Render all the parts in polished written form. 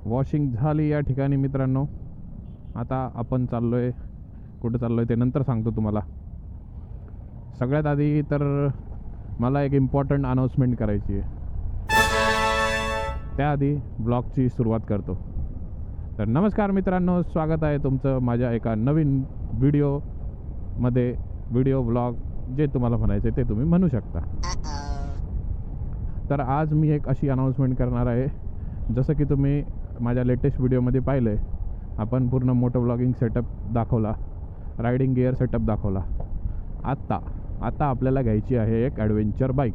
Washing झाली या ठिकाणी मित्रांनो. आता आपण चाललोय. कुठं चाललोय ते नंतर सांगतो तुम्हाला. सगळ्यात आधी तर मला एक इम्पॉर्टंट अनाउन्समेंट करायची आहे. त्याआधी ब्लॉगची सुरुवात करतो. तर नमस्कार मित्रांनो, स्वागत आहे तुमचं माझ्या एका नवीन व्हिडिओमध्ये. व्हिडिओ ब्लॉग जे तुम्हाला म्हणायचे ते तुम्ही म्हणू शकता. तर आज मी एक अशी अनाउन्समेंट करणार आहे. जसं की तुम्ही माझ्या लेटेस्ट व्हिडिओमध्ये पाहिलं आहे, आपण पूर्ण मोटो ब्लॉगिंग सेटअप दाखवला, रायडिंग गिअर सेटअप दाखवला. आता आपल्याला घ्यायची आहे एक ॲडव्हेंचर बाईक.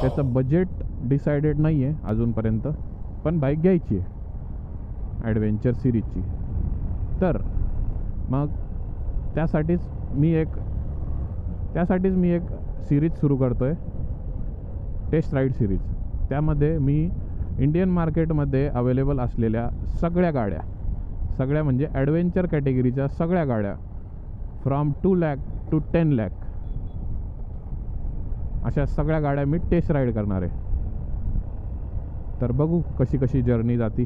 त्याचं बजेट डिसाइडेड नाही आहे अजूनपर्यंत, पण बाईक घ्यायची आहे ॲडव्हेंचर सिरीजची. तर मग त्यासाठीच मी एक सिरीज सुरू करतो आहे, टेस्ट राईड सिरीज. त्यामध्ये मी इंडियन मार्केटमध्ये अवेलेबल असलेल्या सगळ्या म्हणजे ॲडव्हेंचर कॅटेगरीच्या सगळ्या गाड्या, फ्रॉम 2 लाख टू 10 लाख, अशा सगळ्या गाड्या मी टेस्ट राईड करणार आहे. तर बघू कशी जर्नी जाती.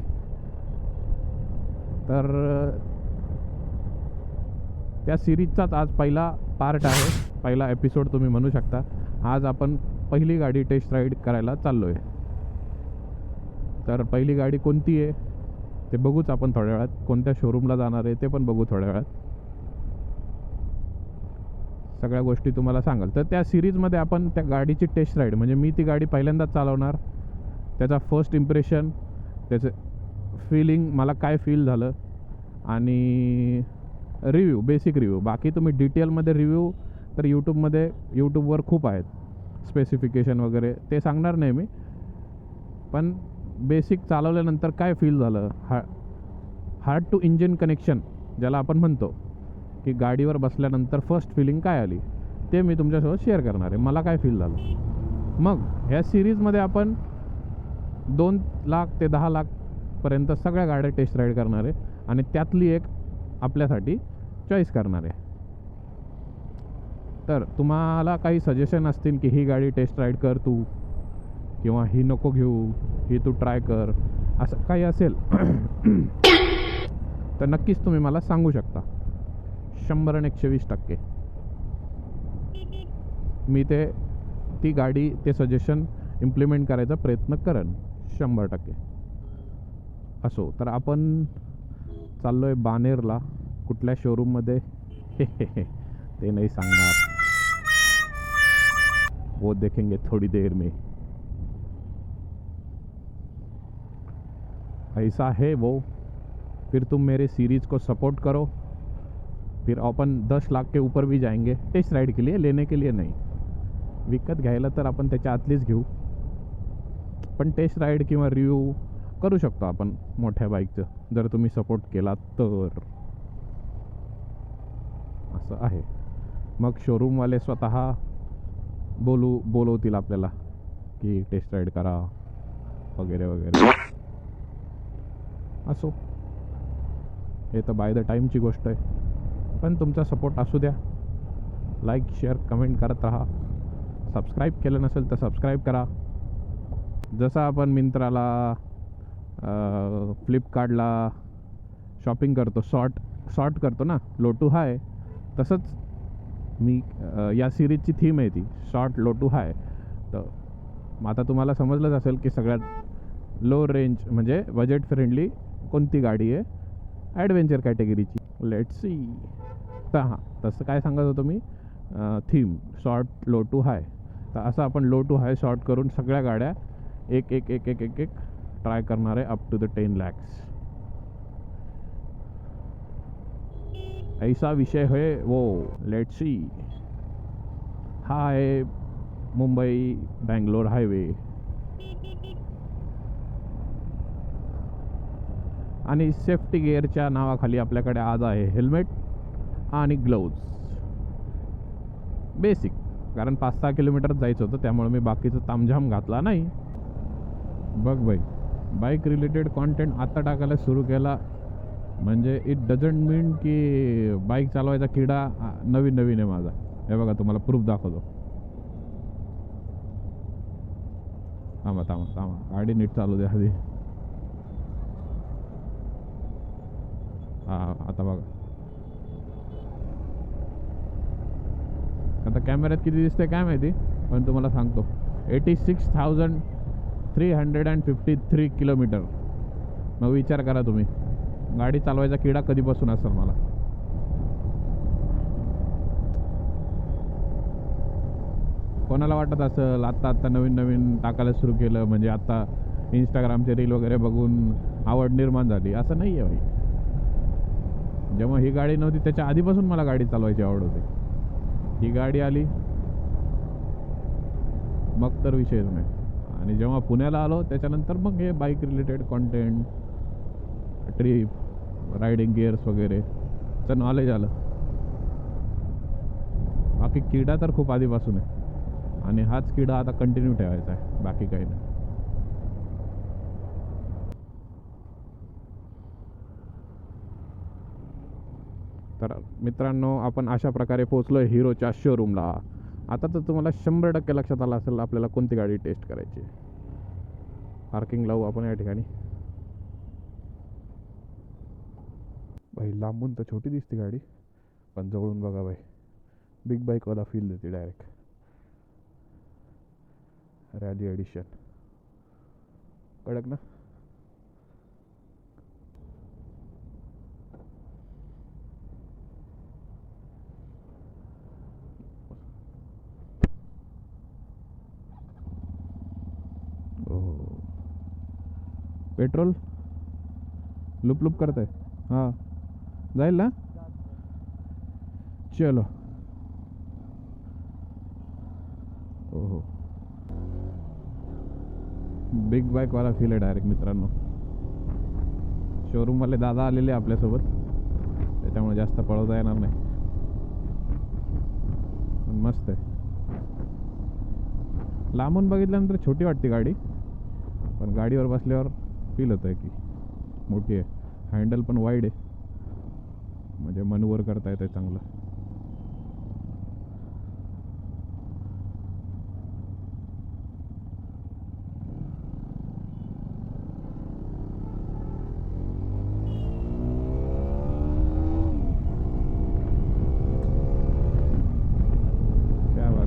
तर त्या सिरीजचाच आज पहिला पार्ट आहे, पहिला एपिसोड तुम्ही म्हणू शकता. आज आपण पहिली गाडी टेस्ट राईड करायला चाललो आहे. तर पहिली गाडी कोणती आहे ते बघूच आपण थोड्या वेळात. कोणत्या शोरूमला जाणार आहे ते पण बघू थोड्या वेळात. सगळ्या गोष्टी तुम्हाला सांगाल. तर त्या सिरीजमध्ये आपण त्या गाडीची टेस्ट राईड, म्हणजे मी ती गाडी पहिल्यांदाच चालवणार, त्याचा फर्स्ट इम्प्रेशन, त्याचं फीलिंग, मला काय फील झालं, आणि रिव्ह्यू, बेसिक रिव्ह्यू. बाकी तुम्ही डिटेलमध्ये रिव्ह्यू तर यूट्यूबवर खूप आहेत, स्पेसिफिकेशन वगैरे ते सांगणार नाही मी. पण बेसिक चालवल्यानंतर काय फील झालं, हार्ट टू इंजिन कनेक्शन ज्याला आपण म्हणतो, की गाडीवर बसल्यानंतर फर्स्ट फिलिंग काय आली, ते मी तुमच्यासोबत शेअर करणार आहे. मला काय फील झालं. मग ह्या सिरीजमध्ये आपण 2 लाख ते 10 लाखपर्यंत सगळ्या गाड्या टेस्ट राईड करणार आहे, आणि त्यातली एक आपल्यासाठी चॉईस करणार आहे. तर तुम्हाला काही सजेशन असतील की ही गाडी टेस्ट राईड कर तू, किंवा ही नको घेऊ, ही तू ट्राय कर, असं काही असेल तर नक्कीच तुम्ही मला सांगू शकता. 100 आणि 120% मी ती गाडी, ते सजेशन इम्प्लिमेंट करायचा प्रयत्न करेन, 100%. असो, तर आपण चाललो आहे बानेरला. कुठल्या शोरूममध्ये ते नाही सांगणार, वो देखेंगे थोड़ी देर में. ऐसा है वो. फिर तुम मेरे सीरीज़ को सपोर्ट करो, फिर अपन 10 लाख के ऊपर भी जाएंगे टेस्ट राइड के लिए, लेने के लिए नहीं. विकत घ्यायला तर आपण त्याच्या आतलीच घेऊ, पण टेस्ट राईड किंवा रिव्ह्यू करू शकतो आपण मोठ्या बाईकचं, जर तुम्ही सपोर्ट केला तर. असं आहे. मग शोरूमवाले स्वतः बोलवतील आपल्याला की टेस्ट राईड करा वगैरे वगैरे. असो, हे तर बाय द टाईमची गोष्ट आहे, पण तुमचा सपोर्ट असू द्या. लाईक, शेअर, कमेंट करत राहा. सबस्क्राईब केलं नसेल तर सबस्क्राईब करा. जसं आपण मिंत्राला, फ्लिपकार्टला शॉपिंग करतो, सॉर्ट करतो ना, लो टू हाय, तसंच मी या सिरीजची थीम आहे ती शॉर्ट, लो टू हाय. तर आता तुम्हाला समजलंच असेल की सगळ्यात लो रेंज म्हणजे बजेट फ्रेंडली कोणती गाडी आहे ॲडव्हेंचर कॅटेगरीची. Let's see. तर हां, तसं काय सांगत होतो मी, थीम शॉर्ट, लो टू हाय. तर असं आपण लो टू हाय शॉर्ट करून सगळ्या गाड्या एक एक एक एक एक एक ट्राय करणार आहे, अप टू द 10 lakhs. ऐसा विषय है वो. Let's see. हा आहे मुंबई बँगलोर हायवे, आणि सेफ्टी गिअरच्या नावाखाली आपल्याकडे आज आहे हेल्मेट आणि ग्लोव्ज. बेसिक, कारण 5-6 किलोमीटर जायचं होतं, त्यामुळे मी बाकीचं तामझाम घातला नाही. बघ बाई, बाईक रिलेटेड कॉन्टेंट आता टाकायला सुरू केला म्हणजे इट डझंट मीन की बाईक चालवायचा किडा नवीन आहे माझा. हे बघा, तुम्हाला प्रूफ दाखवतो. थांबा, गाडी नीट चालू द्या आधी. आता बघा, आता कॅमेऱ्यात किती दिसतंय काय माहिती, पण तुम्हाला सांगतो 86,353 किलोमीटर. मग विचार करा तुम्ही, गाडी चालवायचा किडा कधीपासून असेल मला. कोणाला वाटत असेल आत्ता नवीन नवीन टाकायला सुरू केलं म्हणजे आता इंस्टाग्रामचे रील वगैरे बघून आवड निर्माण झाली, असं नाही आहे भाई. जेव्हा ही गाडी नव्हती त्याच्या आधीपासून मला गाडी चालवायची आवड होती. ही गाडी आली मग तर विषयच नाही. आणि जेव्हा पुण्याला आलो त्याच्यानंतर मग हे bike related content, trip, riding gears वगैरेचं नॉलेज आलं. बाकी किडा तर खूप आधीपासून आहे आणि हाच किडा आता कंटिन्यू ठेवायचा आहे, बाकी काही नाही. तर मित्रांनो, आपण अशा प्रकारे पोहोचलोय हिरोच्या शोरूमला. आता तर तुम्हाला 100% लक्षात आलं असेल आपल्याला कोणती गाडी टेस्ट करायची. पार्किंग लावू आपण या ठिकाणी. भाई लांबून तर छोटी दिसते गाडी, पण जवळून बघा भाई, बिग बाईकवाला फील देते डायरेक्ट. रॅली एडिशन कडक ना. पेट्रोल लुप लुप करत आहे. हां जाईल ना. चलो. हो, बिग बाईकवाला फील आहे डायरेक्ट मित्रांनो. शोरूमवाले दादा आलेले आपल्यासोबत, त्याच्यामुळे जास्त पळवता येणार नाही, पण मस्त आहे. लांबून बघितल्यानंतर छोटी वाटते गाडी, पण गाडीवर बसल्यावर फील होतं आहे की मोठी आहे. हँडल पण वाईड आहे, म्हणजे मनवर करता येतं चांगलं.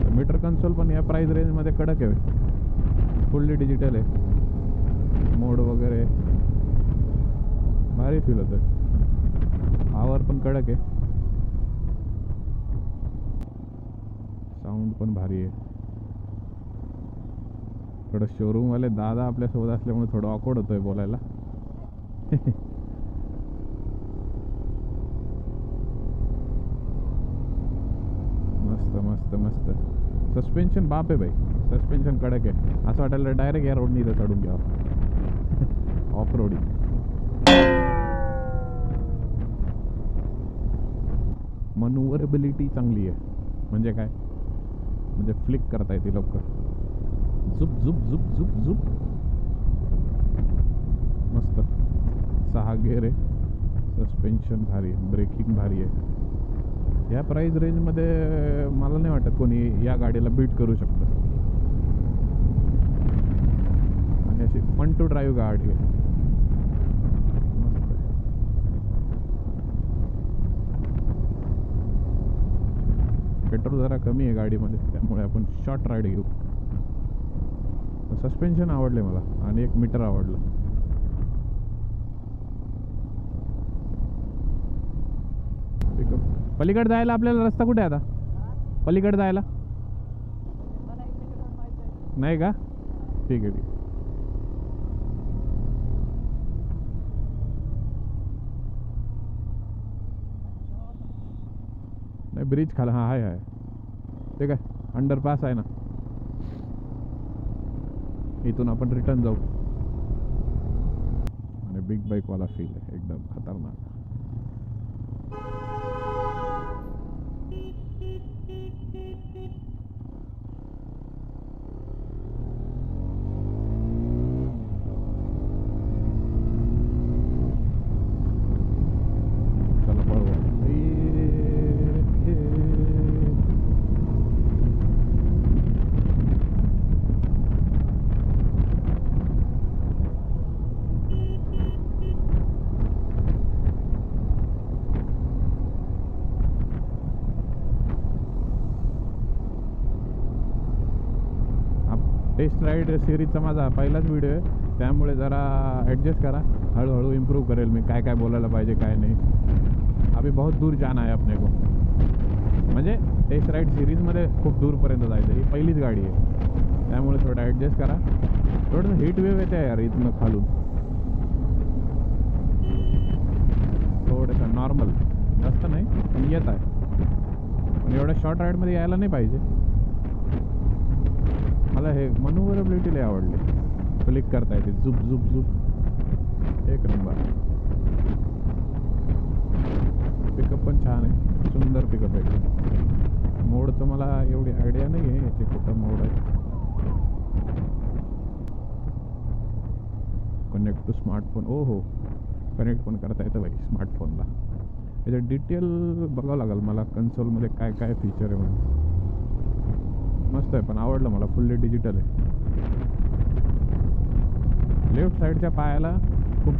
मीटर कन्सोल पण या प्राइस रेंजमध्ये कडक आहे, फुल्ली डिजिटल आहे. मोड वगैरे भारी फील होतं. आवर पण कडक आहे, साऊंड पण भारी आहे. थोडं शोरूमवाले दादा आपल्यासोबत असल्यामुळे थोडं ऑकवर्ड होतोय बोलायला. मस्त मस्त मस्त. सस्पेन्शन बाप आहे भाई, सस्पेन्शन कडक आहे. असं वाटायला डायरेक्ट या रोडनी इथं चढून घ्यावं, ऑफ रोडिंग. मनोवरेबिलिटी चांगली आहे. म्हणजे काय, म्हणजे फ्लिक करता येते लवकर, झुप झुप झुप झुप झुप. मस्त 6 गिअर आहे, सस्पेन्शन भारी आहे, ब्रेकिंग भारी आहे. या प्राइस रेंजमध्ये मला नाही वाटत कोणी या गाडीला बीट करू शकतं. आणि अशी फन टू ड्राईव्ह गाडी आहे, मस्त आहे. पेट्रोल जरा कमी आहे गाडीमध्ये, त्यामुळे आपण शॉर्ट राईड घेऊ. सस्पेन्शन आवडले मला आणि एक मीटर आवडलं. पलीकडे जायला आपल्याला रस्ता कुठे आहे आता? पलीकडे जायला नाही का? ठीक आहे ठीक आहे. नाही ब्रिज खाला, हां आहे ठीक आहे. अंडरपास आहे ना, इथून आपण रिटर्न जाऊ. आणि बिग बाईकवाला फील आहे एकदम खतरनाक. टेस्ट राईड सिरीजचा माझा पहिलाच व्हिडिओ आहे, त्यामुळे जरा ॲडजस्ट करा. हळूहळू इम्प्रूव्ह करेल मी, काय काय बोलायला पाहिजे काय नाही. अभी बहुत दूर जाना है अपने को, म्हणजे टेस्ट राईड सिरीजमध्ये खूप दूरपर्यंत जायचं. ही पहिलीच गाडी आहे, त्यामुळे थोडं ॲडजस्ट करा. थोडंसं हीट वेव येते यार इथनं खालून, थोडंसं नॉर्मल, जास्त नाही पण येत आहे. पण एवढ्या शॉर्ट राईडमध्ये यायला नाही पाहिजे. मला हे मनोवरेबिलिटी लय आवडली, क्लिक करता येते झुप झुप झुप, एक नंबर. पिकअप पण छान आहे, सुंदर पिकअप आहे. मोडचं मला एवढी आयडिया नाही आहे याचे कुठं मोड आहे. कनेक्ट टू स्मार्टफोन, ओ हो कनेक्ट पण करता येतं बाई स्मार्टफोनला. याचं डिटेल बघावं लागेल मला, कन्सोलमध्ये काय काय फीचर आहे म्हणून. मस्त आहे, पण आवडलं मला, फुल्ली डिजिटल आहे. लेफ्ट साईडच्या पायाला खूप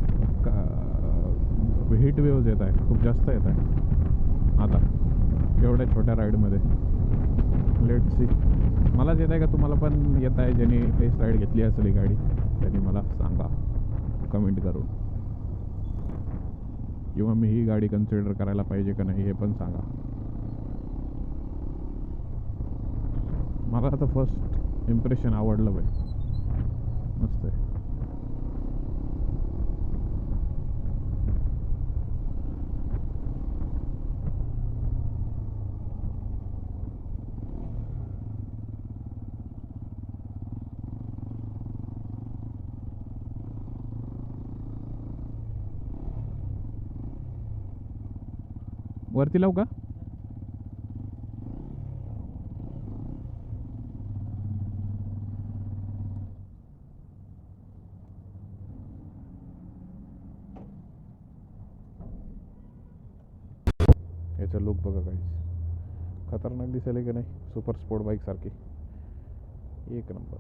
हीट वेव्ज येत आहे, खूप जास्त येत आहे आता एवढ्या छोट्या राईडमध्ये. लेट सी, मलाच येत आहे का तुम्हाला पण येत आहे? ज्यांनी टेस्ट राईड घेतली असेल ही गाडी त्यांनी मला सांगा कमेंट करून, किंवा मी ही गाडी कन्सिडर करायला पाहिजे का नाही हे पण सांगा. मला आता फर्स्ट इम्प्रेशन आवडलं बाई, मस्त आहे. वरती लावू का? याचा लुक बघा काही खतरनाक दिसेल की नाही, सुपर स्पोर्ट बाईक सारखी, एक नंबर.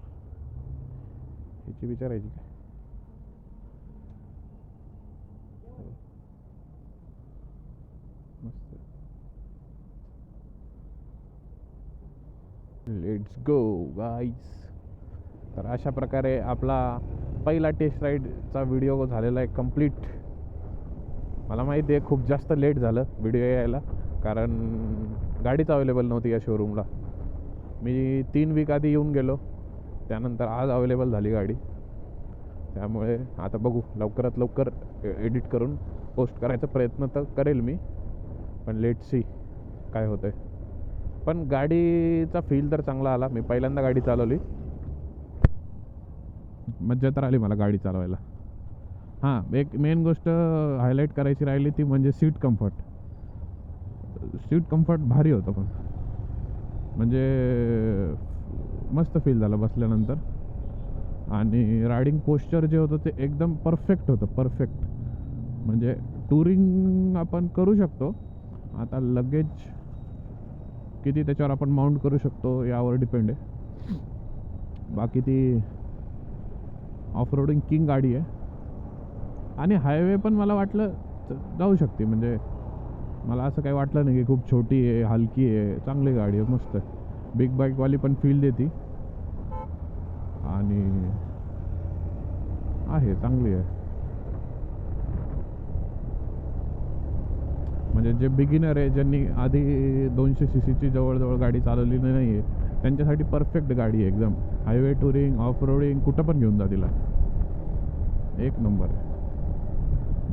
ह्याची विचारायची काय? मस्त. Let's go guys. तर अशा प्रकारे आपला पहिला टेस्ट राईडचा व्हिडिओ झालेला आहे कंप्लीट. मला माहिती आहे खूप जास्त लेट झालं व्हिडिओ यायला, कारण गाडीच अवेलेबल नव्हती या शोरूमला. मी 3 वीक आधी येऊन गेलो, त्यानंतर आज अवेलेबल झाली गाडी. त्यामुळे आता बघू, लवकरात लवकर एडिट करून पोस्ट करायचा प्रयत्न तर करेल मी, पण लेट सी काय होतं आहे. पण गाडीचा फील तर चांगला आला. मी पहिल्यांदा गाडी चालवली, मज्जा तर आली मला गाडी चालवायला. हां, एक मेन गोष्ट हायलाईट करायची राहिली ती म्हणजे सीट कम्फर्ट. सीट कम्फर्ट भारी होतं, पण म्हणजे मस्त फील झालं बसल्यानंतर. आणि रायडिंग पोश्चर जे होतं ते एकदम परफेक्ट होतं, परफेक्ट. म्हणजे टुरिंग आपण करू शकतो. आता लगेज किती त्याच्यावर आपण माउंट करू शकतो यावर डिपेंड आहे. बाकी ती ऑफ रोडिंग किंग गाडी आहे. आणि हायवे पण मला वाटलं जाऊ शकते, म्हणजे मला असं काही वाटलं नाही की खूप छोटी आहे, हलकी आहे. चांगली गाडी आहे, मस्त आहे. बिग बाईकवाली पण फील देती आणि आहे चांगली आहे. म्हणजे जे बिगिनर आहे, ज्यांनी आधी 200 cc जवळजवळ गाडी चालवली नाही आहे, त्यांच्यासाठी परफेक्ट गाडी आहे एकदम. हायवे टुरिंग, ऑफ रोडिंग कुठं पण घेऊन जा तिला, एक नंबर आहे.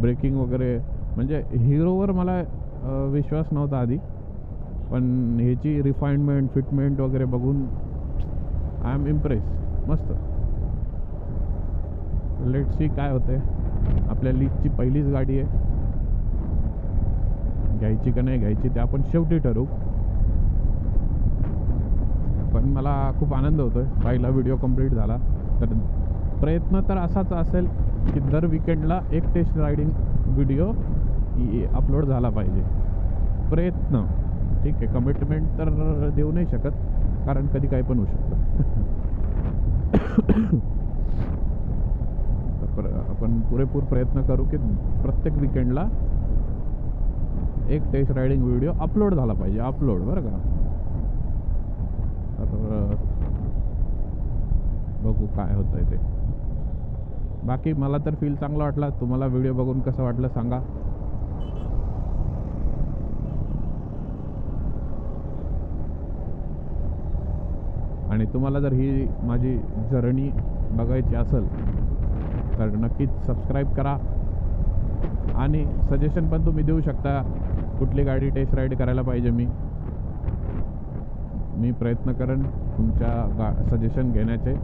ब्रेकिंग वगैरे, म्हणजे हिरोवर मला विश्वास नव्हता आधी, पण ह्याची रिफाइनमेंट, फिटमेंट वगैरे बघून आय एम इम्प्रेस. मस्त. लेट्स सी काय होतंय. आपल्या लिस्टची पहिलीच गाडी आहे, घ्यायची का नाही घ्यायची ते आपण शेवटी ठरवू. पण मला खूप आनंद होतोय, पहिला व्हिडिओ कंप्लीट झाला. तर प्रयत्न तर असाच असेल की दर विकेंडला एक टेस्ट रायडिंग व्हिडिओ अपलोड झाला पाहिजे. प्रयत्न, ठीक आहे. कमिटमेंट तर देऊ नाही शकत, कारण कधी काही पण होऊ शकतं. आपण पुरेपूर प्रयत्न करू की प्रत्येक विकेंडला एक टेस्ट रायडिंग व्हिडिओ अपलोड झाला पाहिजे. अपलोड बरं का. तर बघू काय होतं आहे ते. बाकी मला तर फील चांगला वाटला. तुम्हाला व्हिडिओ बघून कसं वाटलं सांगा. आणि तुम्हाला जर ही माझी जर्नी बघायची असेल तर नक्कीच सबस्क्राईब करा. आणि सजेशन पण तुम्ही देऊ शकता, कुठली गाडी टेस्ट राईड करायला पाहिजे. मी प्रयत्न करेन तुमच्या सजेशन घेण्याचे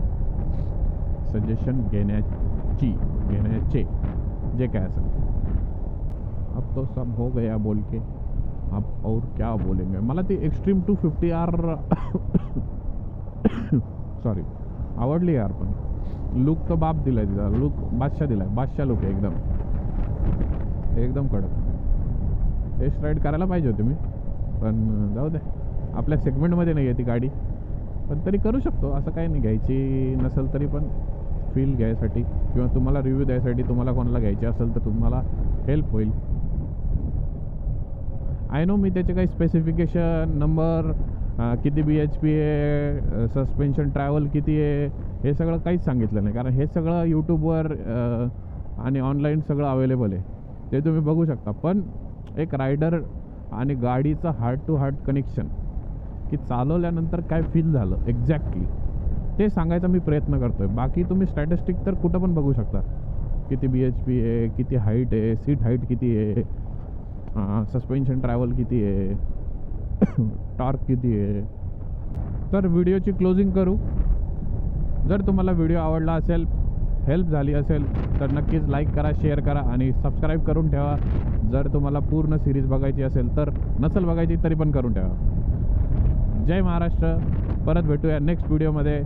जे काय असेल. अब तो सब हो गया बोल के, अब और क्या बोलेंगे. मला ती एक्स्ट्रीम 250R सॉरी आवडली यार. पण लुक तर बाप दिलाय तिचा. लुक बादशाह दिलाय. बादशाह लुक आहे एकदम कडक. टेस्ट राईड करायला पाहिजे होती मी, पण जाऊ दे. आपल्या सेगमेंटमध्ये नाही आहे ती गाडी, पण तरी करू शकतो. असं काही नाही. घ्यायची नसेल तरी पण फील घ्यायसाठी किंवा तुम्हाला रिव्ह्यू द्यायसाठी, तुम्हाला कोणाला घ्यायची असेल तर तुम्हाला हेल्प होईल. आय नो मी त्याचे काही स्पेसिफिकेशन, नंबर, किती BHP आहे, सस्पेन्शन ट्रॅव्हल किती आहे, हे सगळं काहीच सांगितलं नाही. कारण हे सगळं यूट्यूबवर आणि ऑनलाईन सगळं अवेलेबल आहे, ते तुम्ही बघू शकता. पण एक रायडर आणि गाडीचं हार्ट टू हार्ट कनेक्शन, की चालवल्यानंतर काय फील झालं एक्झॅक्टली, ते सांगायचा मी प्रयत्न करतो आहे. बाकी तुम्ही स्टॅटिस्टिक तर कुठं पण बघू शकता. किती BHP आहे, किती हाईट आहे, सीट हाईट किती आहे, सस्पेन्शन ट्रॅव्हल किती आहे, टॉर्क किती आहे. तर व्हिडिओची क्लोजिंग करू. जर तुम्हाला व्हिडिओ आवडला असेल, हेल्प झाली असेल तर नक्कीच लाईक करा, शेअर करा आणि सबस्क्राईब करून ठेवा. जर तुम्हाला पूर्ण सिरीज बघायची असेल तर, नसेल बघायची तरी पण करून ठेवा. जय महाराष्ट्र. परत भेटूया नेक्स्ट व्हिडिओमध्ये.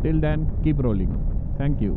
Till then keep rolling. Thank you.